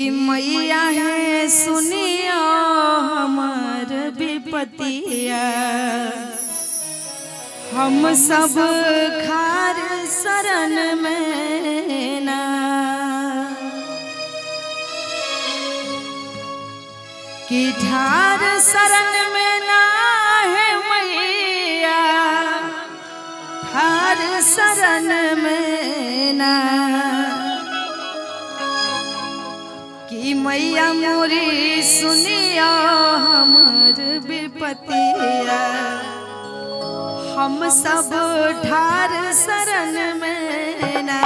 मैया है सुनिया हमार विपतिया, हम सब खार शरण में ना। कि ठार शरण में ना है मैया, ठार शरण में ना। कि मैया मोरी सुनिया हमर विपतिया, हम सब ठार शरण में ना।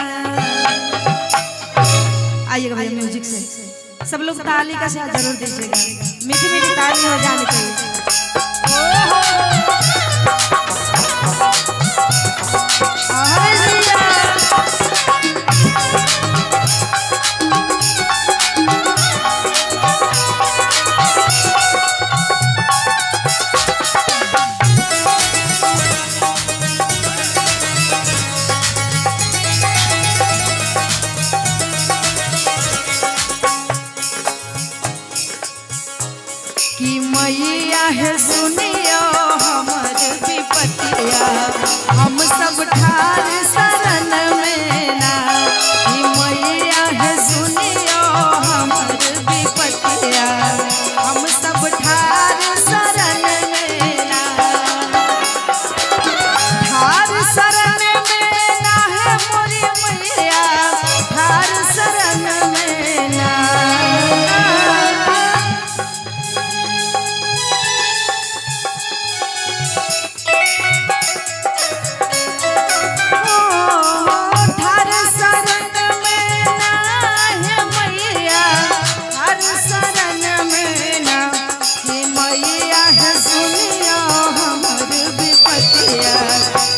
आइएगा भैया म्यूजिक से सब लोग ताली का साथ जरूर दीजिएगा, मीठी मीठी ताली हो जानी चाहिए। कि मैया है सुनिया हमर विपतिया, हम सब ठार शरण में ना। कि मैया है सुनिया हमर विपतिया, हम सब ठार शरण में ना। ठार शरण में ना है मोरी मैया, ठार शरण में ना।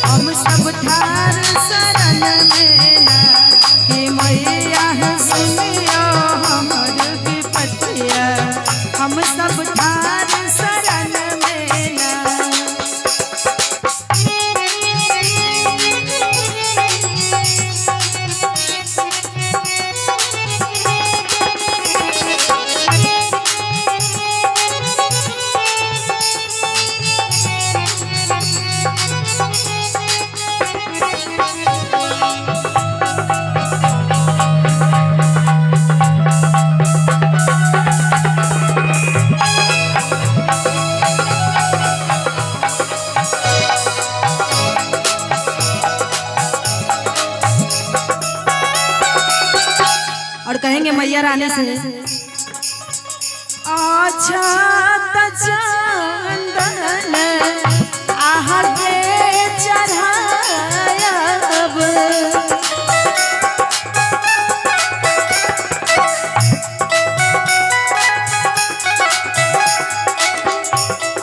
हम सब ठार शरण में ना। कि मैया है सुनिया हमर विपतिया, हम सब ठार शरण में ना। और कहेंगे मैया रानी से, अच्छा चंदन आहा के चढ़ायब,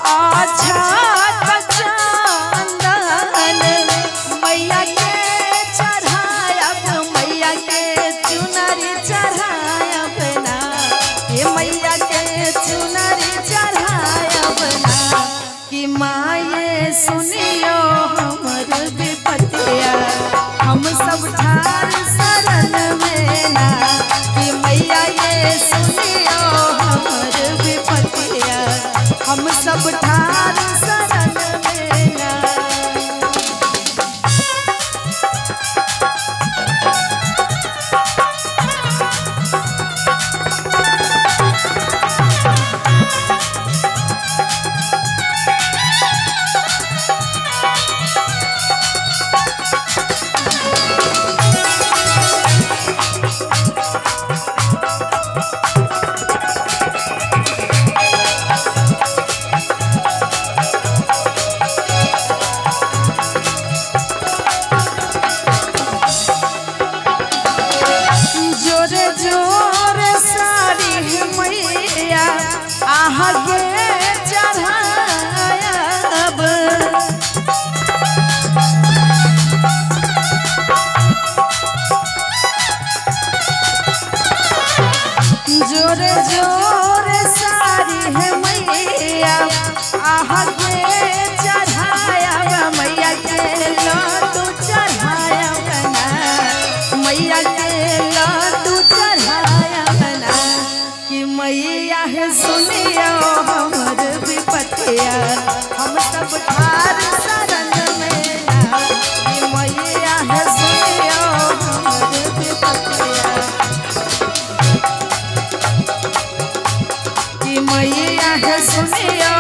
अच्छा चंदन मैया के चढ़ायब, मैया के चुनरी चढ़ायब ना। ये मैया के चुनरी चढ़ायब ना। कि माये सुनियो हमर विपतिया, हम सब ठार शरण में ना। कि मैया ये सुनियो हमर विपतिया, हम सब ठार शरण में ना। जोरे जोरे सारी है मैया आहा गे चढ़ायब, जोरे जोरे सारी है मैया आहा गे चढ़ायब, मैया के लड्डू चढ़ायब ना। मैया के लड्डू चढ़ायब ना। मैया है सुनियो हमर विपतिया हम सब ठार शरण में ना कि मैया है सुनियो हमर विपतिया कि मैया है सुनियो